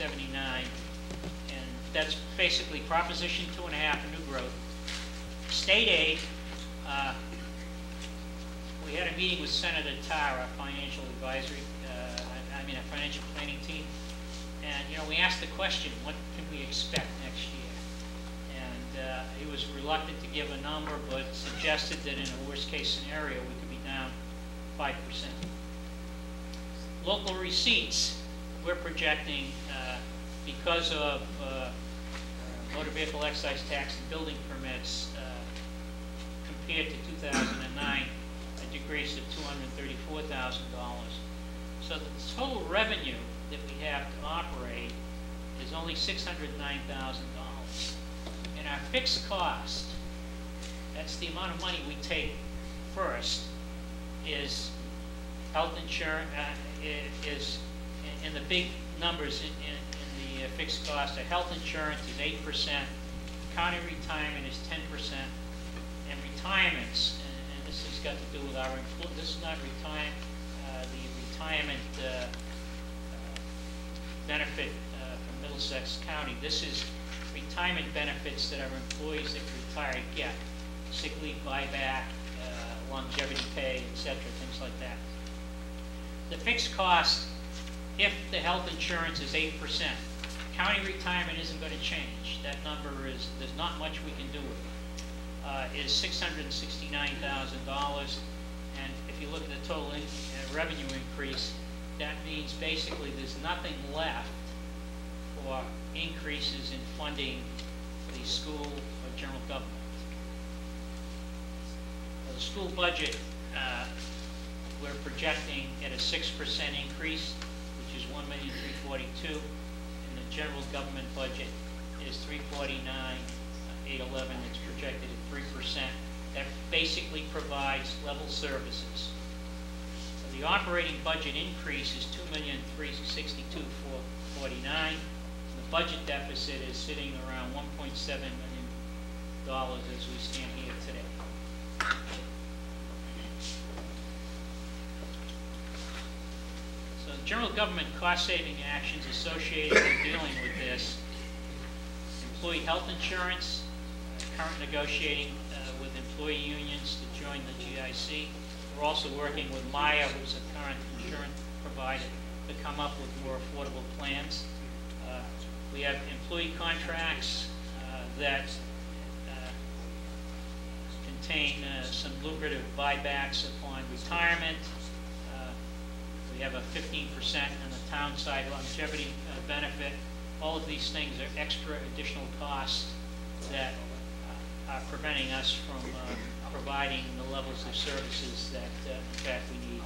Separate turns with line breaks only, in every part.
79, and that's basically Proposition 2.5 new growth. State aid, we had a meeting with Senator Tarr, our financial advisory, our financial planning team, and we asked the question, what can we expect next year? And he was reluctant to give a number, but suggested that in a worst-case scenario, we could be down 5%. Local receipts, we're projecting, because of motor vehicle excise tax and building permits, compared to 2009, a decrease of $234,000. So the total revenue that we have to operate is only $609,000. And our fixed cost, that's the amount of money we take first, is health insurance, is in the big numbers in the fixed cost. Health insurance is 8%, county retirement is 10%, and retirements, and this has got to do with our employees. This is not retirement, the retirement benefit from Middlesex County. This is retirement benefits that our employees that retire get, sick leave buyback, longevity pay, etc., things like that. The fixed cost, if the health insurance is 8%, county retirement isn't going to change. That number is, there's not much we can do with it. Is $669,000, and if you look at the total revenue increase, that means basically there's nothing left for increases in funding for the school or general government. The school budget, we're projecting at a 6% increase, which is $1,342,000, and the general government budget is $349,811. It's projected at 3%. That basically provides level services. So the operating budget increase is $2,362,449. The budget deficit is sitting around $1.7 million as we stand here today. So general government cost-saving actions associated with dealing with this: employee health insurance, current negotiating with employee unions to join the GIC. We're also working with Maya, who's a current insurance provider, to come up with more affordable plans. We have employee contracts that contain some lucrative buybacks upon retirement. We have a 15% on the town side longevity benefit. All of these things are extra additional costs that are preventing us from providing the levels of services that, in fact, we need.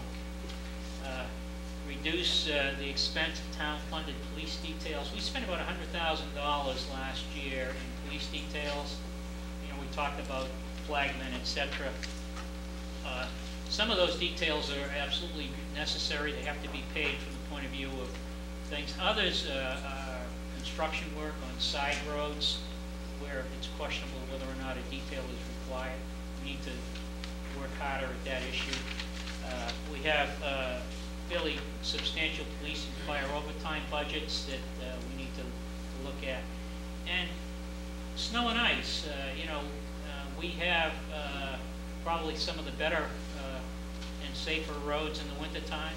Reduce the expense of town-funded police details. We spent about $100,000 last year in police details. We talked about flagmen, etc. Some of those details are absolutely necessary. They have to be paid from the point of view of things. Others are construction work on side roads where it's questionable whether or not a detail is required. We need to work harder at that issue. We have fairly substantial police and fire overtime budgets that we need to look at. And snow and ice, we have probably some of the better and safer roads in the wintertime,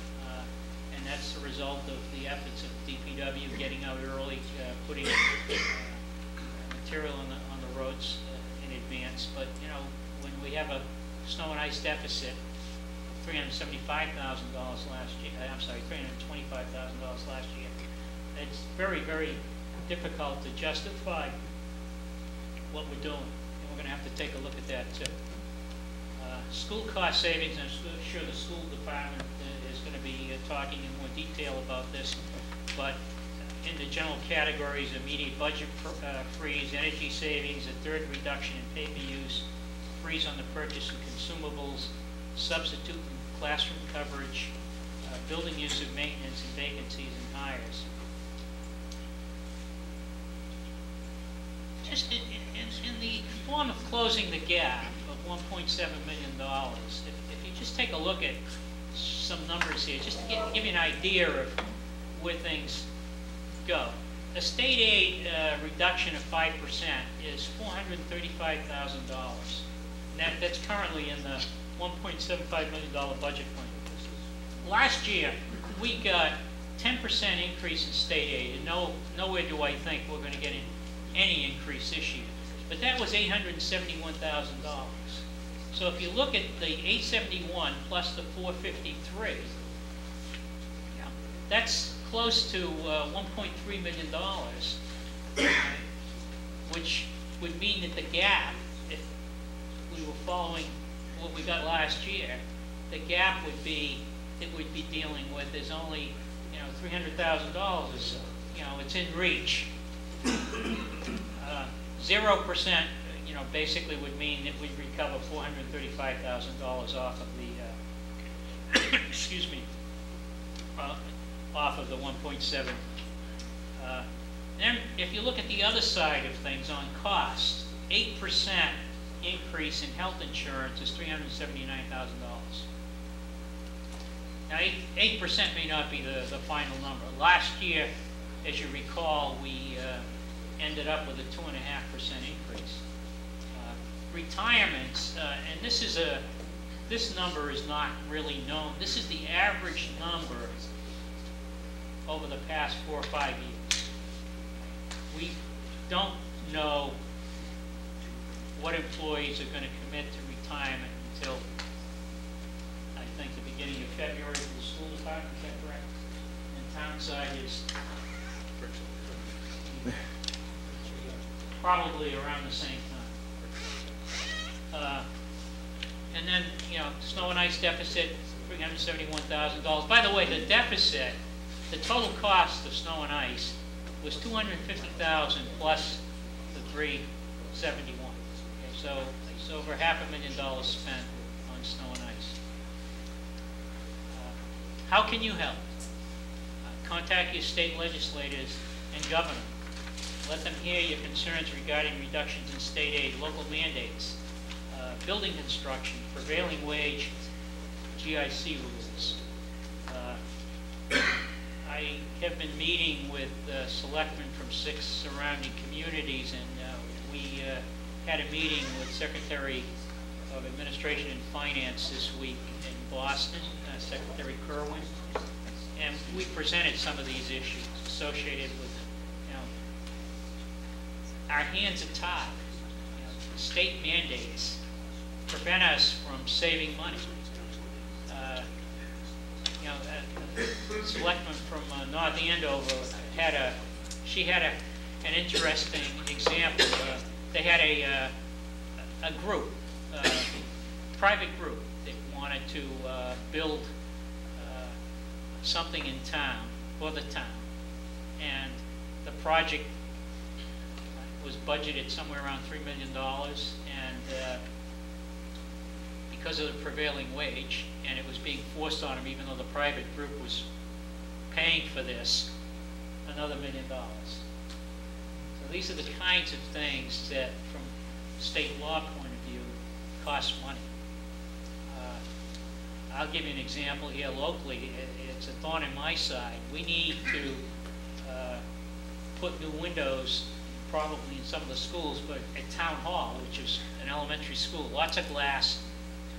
and that's the result of the efforts of DPW getting out early, putting material on the roads in advance. But when we have a snow and ice deficit of $375,000 last year, I'm sorry, $325,000 last year, it's very, very difficult to justify what we're doing, and we're going to have to take a look at that too. School cost savings, I'm sure the school department is going to be talking in more detail about this, but in the general categories: immediate budget freeze, energy savings, a third reduction in paper use, freeze on the purchase of consumables, substitute in classroom coverage, building use of maintenance, and vacancies and hires. Just in the form of closing the gap of $1.7 million, if you just take a look at some numbers here, just to give you an idea of where things go. a state aid reduction of 5% is $435,000. That's currently in the $1.75 million budget plan. Last year, we got 10% increase in state aid, and nowhere do I think we're going to get any increase this year. But that was $871,000. So if you look at the 871 plus the 453, that's close to $1.3 million, which would mean that the gap, if we were following what we got last year, the gap would be that we'd be dealing with is only, $300,000 or so. It's in reach. 0%, basically would mean that we'd recover $435,000 off of the, excuse me, off of the 1.7. Then, if you look at the other side of things on cost, 8% increase in health insurance is $379,000. Now, 8% may not be the final number. Last year, as you recall, we ended up with a 2.5% increase. Retirements, and this number is not really known. This is the average number over the past 4 or 5 years. We don't know what employees are going to commit to retirement until, I think, the beginning of February for the school department. Is that correct? And town side is probably around the same time. And then, snow and ice deficit, $371,000. By the way, the deficit, the total cost of snow and ice was $250,000 plus the $371. Okay, so it's over $500,000 spent on snow and ice. How can you help? Contact your state legislators and governor. Let them hear your concerns regarding reductions in state aid, local mandates, building construction, prevailing wage, GIC rules. I have been meeting with selectmen from 6 surrounding communities, and we had a meeting with Secretary of Administration and Finance this week in Boston, Secretary Kerwin, and we presented some of these issues associated with, our hands are tied. State mandates prevent us from saving money. Selectman from North Andover had an interesting example. They had a group, private group, that wanted to build something in town for the town, and the project was budgeted somewhere around $3 million, and because of the prevailing wage, and it was being forced on them, even though the private group was paying for this, another $1 million. So these are the kinds of things that, from state law point of view, cost money. I'll give you an example here locally. It's a thorn in my side. We need to put new windows probably in some of the schools, but at Town Hall, which is an elementary school, lots of glass,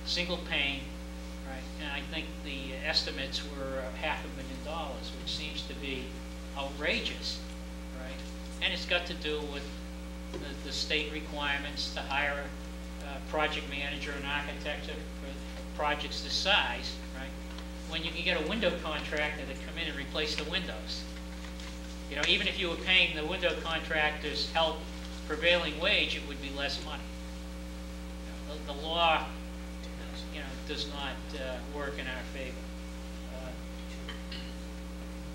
single pane, right? And I think the estimates were $500,000, which seems to be outrageous, right? And it's got to do with the state requirements to hire a project manager and architect for projects this size, right? When you can get a window contractor to come in and replace the windows. Even if you were paying the window contractors help prevailing wage, it would be less money. The law, does not work in our favor.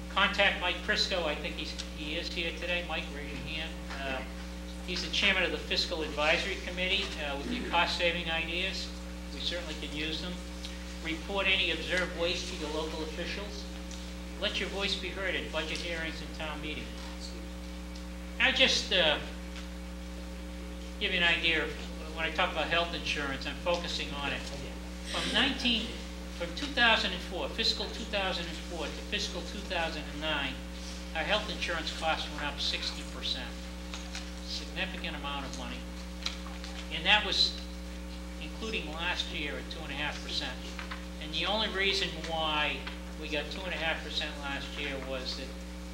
Contact Mike Prisco. I think he is here today. Mike, raise your hand. He's the chairman of the Fiscal Advisory Committee with your cost-saving ideas. We certainly can use them. Report any observed waste to your local officials. Let your voice be heard at budget hearings and town meetings. I just give you an idea of when I talk about health insurance, I'm focusing on it. From 2004, fiscal 2004 to fiscal 2009, our health insurance costs went up 60%. Significant amount of money. And that was including last year at 2.5%. And the only reason why we got 2.5% last year was that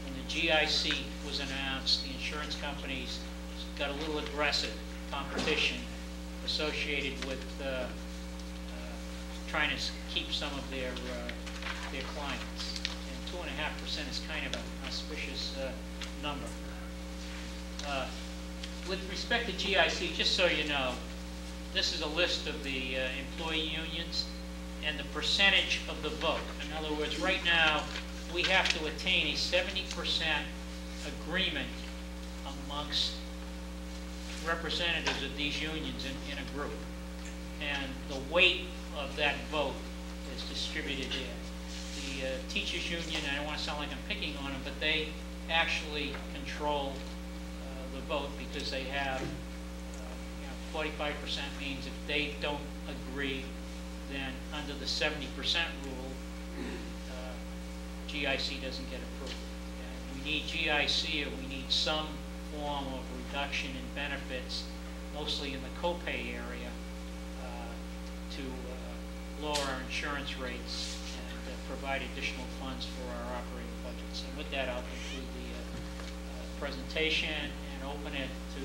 when the GIC was announced, the insurance companies got a little aggressive competition associated with trying to keep some of their clients. And 2.5% is kind of an auspicious number. With respect to GIC, just so you know, this is a list of the employee unions and the percentage of the vote. In other words, right now, we have to attain a 70% agreement amongst representatives of these unions in a group. And the weight of that vote is distributed there. The teachers union, I don't want to sound like I'm picking on them, but they actually control the vote because they have 45% means if they don't agree, then under the 70% rule, GIC doesn't get approved. And we need GIC, or we need some form of reduction in benefits, mostly in the copay area, to lower our insurance rates and provide additional funds for our operating budgets. And with that, I'll conclude the presentation and open it to,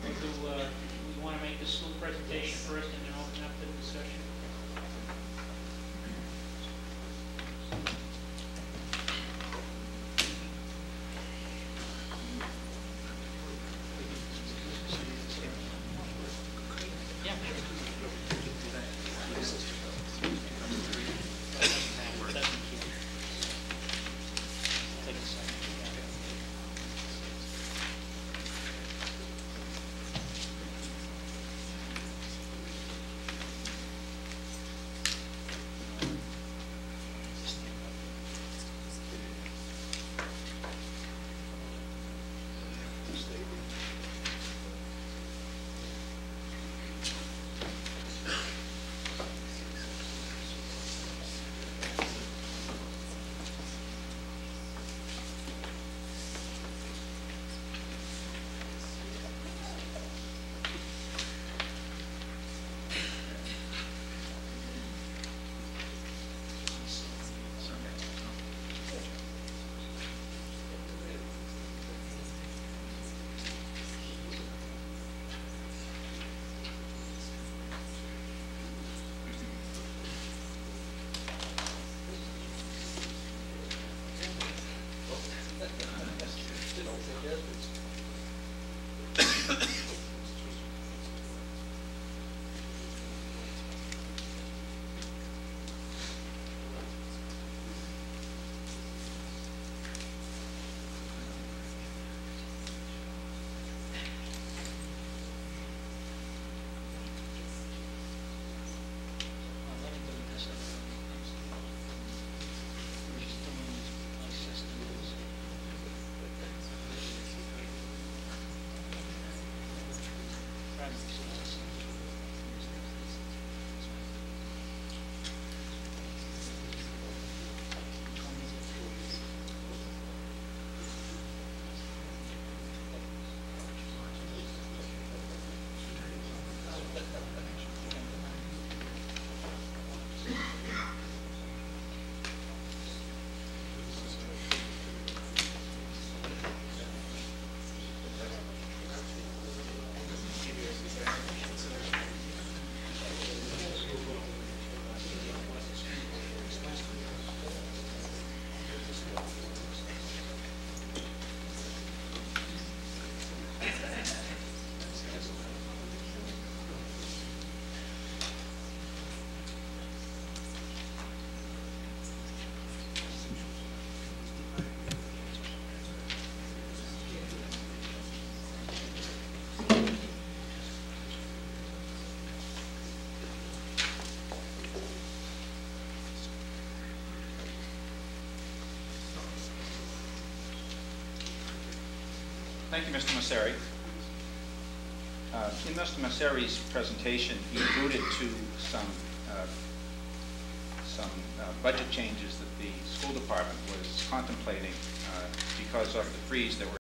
we want to make the school presentation first and then open up the discussion.
Thank you, Mr. Messeri. In Mr. Messeri's presentation, he alluded to some budget changes that the school department was contemplating because of the freeze that we're